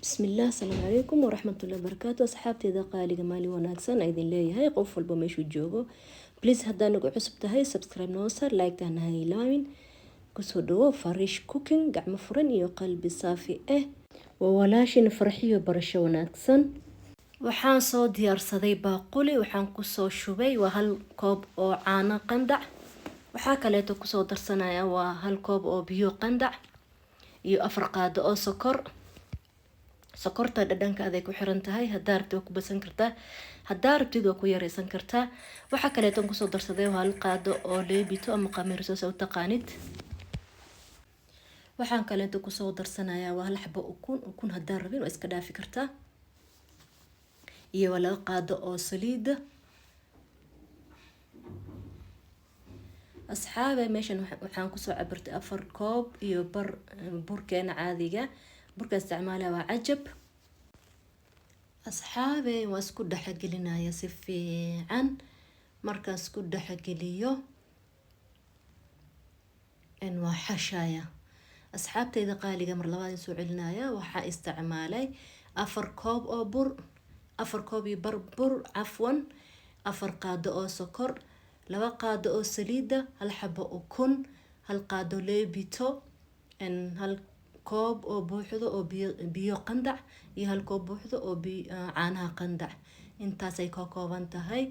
بسم الله السلام عليكم ورحمة الله وبركاته أصحابتي إذا قالي مالي وناكسن أيدين لي هاي قف البوميش وجوجو بليز هدا نقو عصبت هاي سبسكرايب نوصر لايك تهنا هاي لاين كسودو فريش كوكين قاع مفرن يو قلبي صافي وولاشي نفرحي برشا وناكسن وحان صو ديار صدي باقولي وحان كسو شبي وهل كوب أو عانا قندع وحاكا ليتو كسو درسنايا وهل كوب أو بيو قندع يو أفرقاد أو سكر sokorta dhadhanka aday ku xiran tahay hadaa rabtid waa ku basan kartaa hadaa rabtid waa ku yareysan kartaa waxa kale oo ku soo darsaday hal qaado oo leebito ama qamiirso soo taqaanid waxaan kale oo ku soo darsanayaa waa hal xabo ukun hadaa rabin waa iska dhaafi kartaa iyo wala qaado oo saliid asxaabe meeshan waxaan ku soo cabirtay 4 koob iyo bar burkeena caadiga burka isticmaalaya waa cajab asxaabe waa isku dhaxgelinaya si fiican markaan isku dhaxgeliyo in waa xashaya asxaabtayda qaaliga mar labaad soo celinaya waxa isticmaalay 4 koob oo bur 4 koob iyo bar bur afwan 4 qaado oo sokor 2 qaado oo saliida hal xabo ukun hal qaado leebito in hal koob oo buuxdo oo biyo qandac iyo hal koob buuxdo oo caanaha qandac intaas ay ka kooban tahay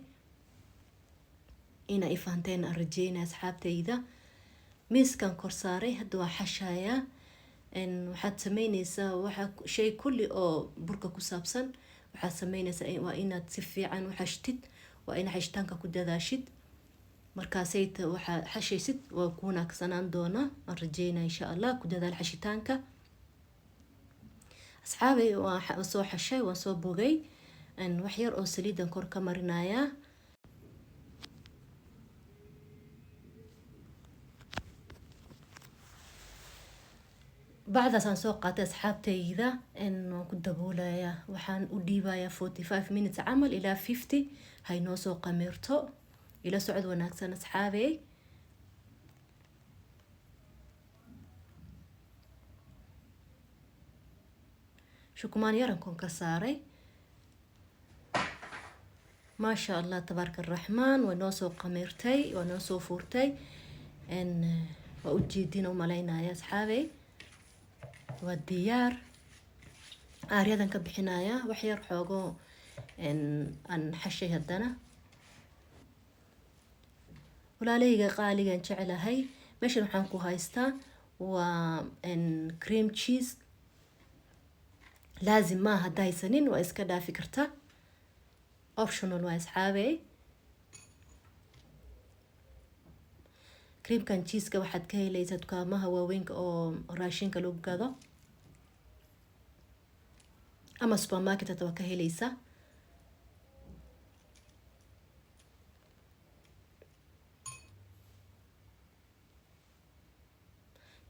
ina ifaanteen arjayna asxaabtayda miiskan kor saaray hadda waa xashaya in waxaad sameynaysaa waxa shay kulli oo burka ku saabsan waxaad sameynaysaa waa inaad si fiican u xashtid waa in xashtaanka ku dadaashid markaasay waxa xashaysid waa ku wanaagsanaan doona arjayna insha Allah ku dadaal xashitaanka asxaabay waa soo xashay waa soo bogay in wax yar oo saliidan kor ka marinaya بعدها سoo qaatay asxaabtayda in ku daboolaya waxaan u dhiibaya 45 minutes amal ila 50 hay noo soo qameerto ila socod wanaagsan asxaabay شكمان يرنكم كساري ما شاء الله تبارك الرحمن ونوسو قميرتي ونوسو فورتي ان وأجيدين ومالينا يا أصحابي والديار أريدن كبحنايا وحير حوغو ان حشي هدنا ولا ليغا قاليغا نشعلا هاي ماشي نحانكو هايستا وان كريم تشيز لازم ما هدايسنين واسكا دافي كرتا اوبشنال وايس حابي كريم كان تشيز كواحد كهيليسا دكامها واوينك او راشينكا لو بقادو اما سوبر ماركت توا كهيليسا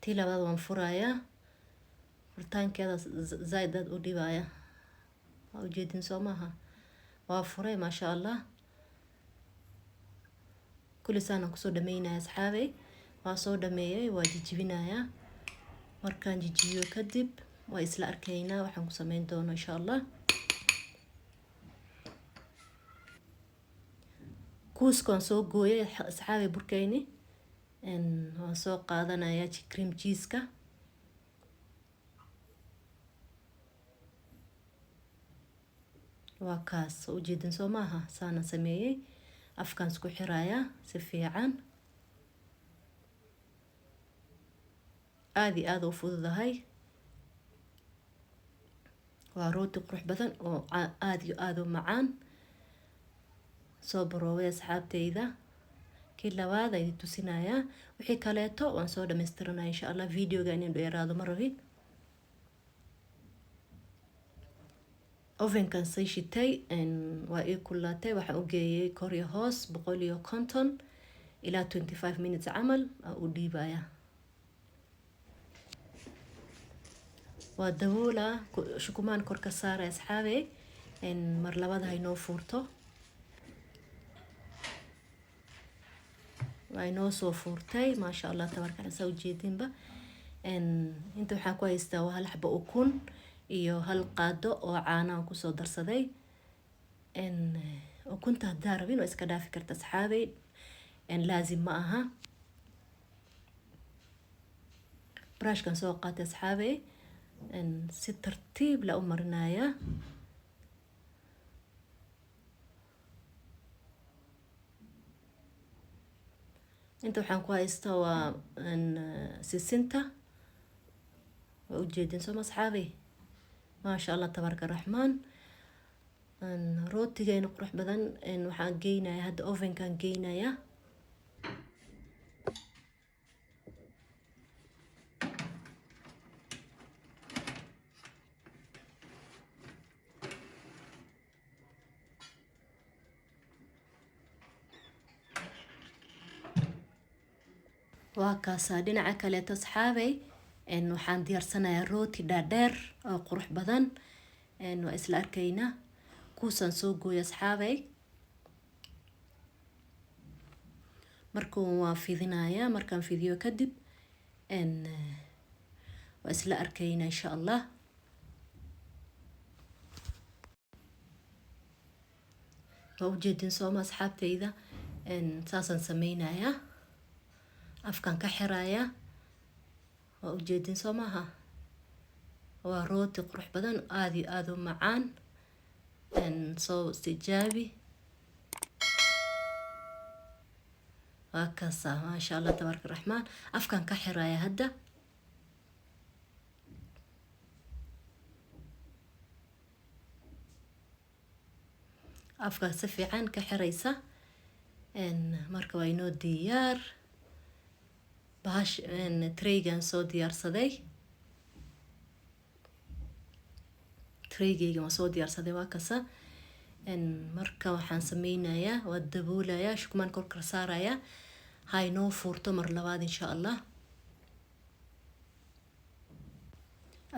تي لباد وان فرايا فرتان كذا زايدة وديبايا وجدين سوماها وافري ما شاء الله كل سنة كسو دمينا يا أصحابي واسو دميي واجيجبينايا مركان جيجيو كدب وإسلا أركينا وحنكو سمين دونو إن شاء الله كوسكون سو قوية أصحابي بركيني إن واسو قادنا يا كريم تشيزكا وكاس وجدن سوماها سانا سميي أفكان سكو حرايا سفيعان آذي آذو فوض هاي وروتي قروح بثن وآذي آذو معان صبروا ويا صحابتي إذا كل هذا يدو سنايا وحي كاليتو وانسو دمسترنا إن شاء الله فيديو غانين بإرادو مرة oven kan sii shitay waa ii kulaatay waxaan u geeyay kor iyo hoos 150 ilaa 25 minutes amal u dhiibaya waa daboola shukumaan kor ka saaray asxaabe mar labada hay noo fuurto waa inoo soo fuurtay ma sha Allah tabaraka soo jeedinba inta waxaan ku haystaa hal xabo ukun iyo hal qaado oo caano aan kusoo darsaday ukunta haddaa rabin waa iska dhaafi karta asxaabey laazim ma aha. brushkan soo qaatay asxaabey si tartiib la u marinaya. inta waxaan ku haystaa waa sisinta waa ujeedin soo asxaabey maasha allah tabaaraka raxmaan. rootigeena qurux badan waxaan geynaya hadda ovenkan geynaya. waa kaasaa dhinaca kaleeto asxaabey waxaan diyaarsanayaa rooti dhaadheer oo qurux badan waa isla arkaynaa. kuusaan soo gooyo asxaabey markuun waa fidinayaa. markaan fidiyo kadib waa isla arkaynaa insha allah. waa ujeedin sooma asxaabteyda saasaan sameynayaa. afkaan ka xirayaa waa ujeedin soo maaha. waa rooti qurux badan aad iyo aad u macaan soo istijaabi. waa kaasaa maasha allah tabaaraka raxmaan. afkaan ka xirayaa hadda. afkaa si fiican ka xiraysa marka waa inoo diyaar. bahash treygan soo diyaarsaday. treygeyga waa soo diyaarsaday waa kasa. marka waxaan sameynayaa waa daboolayaa shukumaan korka saarayaa ha inoo fuurto mar labaad insha allah.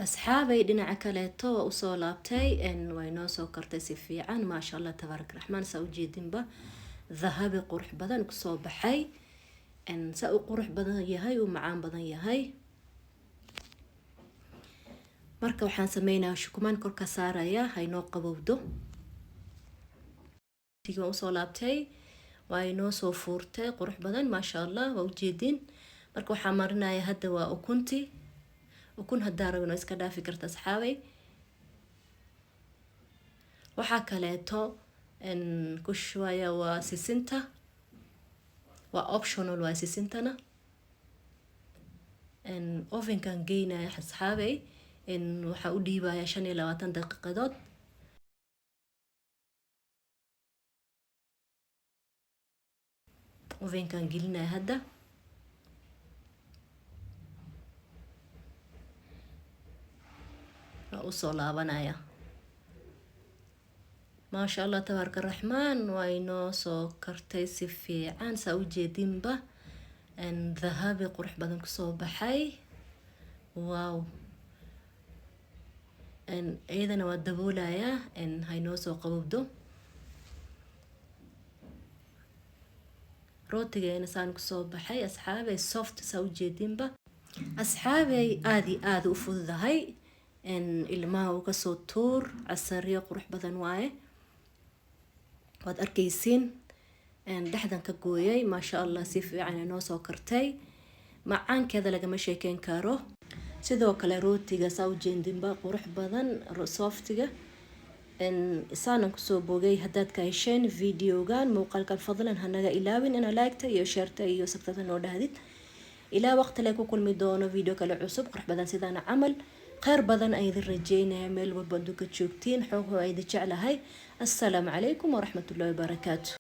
asxaabey dhinaca kaleeto waa usoo laabtay waa inoo soo kartay si fiican maasha allah tabaaraka raxmaan. saa ujeedinba dahabi qurux badan kusoo baxay saa u qurux badan yahay u macaan badan yahay. marka waxaan sameynayaa shukumaan korka saarayaa ha inoo qabowdo. waan usoo laabtay waa inoo soo fuurtay qurux badan maasha allah waa ujeedin. marka waxaan marinayaa hadda waa ukunti. ukun haddaa rabin oo iska dhaafi karta asxaabey. waxaa kaleeto ku shubaya waa sisinta. waa optional waa sisintana. ovenkan geynaya asxaabey waxaa u dhiibaya 25 daqiiqadood. ovenkan gelinaya hadda. waa usoo laabanaya. maasha allah tabaaraka raxmaan waa inoo soo kartay si fiican saa ujeedinba dahabi qurux badan kusoo baxay. waaw iyadana waa daboolayaa ha inoo soo qabowdo. rootigeena saan kusoo baxay asxaabey soft saa ujeedinba. asxaabey aad iyo aad u fududahay ilmaha uga soo tuur casariyo qurux badan waaye. waad arkaysiin dhexdan ka gooyay maasha allah si fiican inoo soo kartay. macaankeeda lagama sheekeyn karo. sidoo kale rootiga saa ujeedinba qurux badan softiga isaanan kusoo bogay. haddaad ka hesheen videogan muuqaalkan fadlan hanaga ilaawin ina laagta iyo sheerta iyo sabtada noo dhahdid. ilaa waqti le ku kulmi doono video kale cusub qurux badan sidaan camal. khayr badan ayaan rajeynaya meel walba aad ka joogtiin. xoog ayaan jeclahay. assalaamu calaykum waraxmatullaahi wabarakaatu.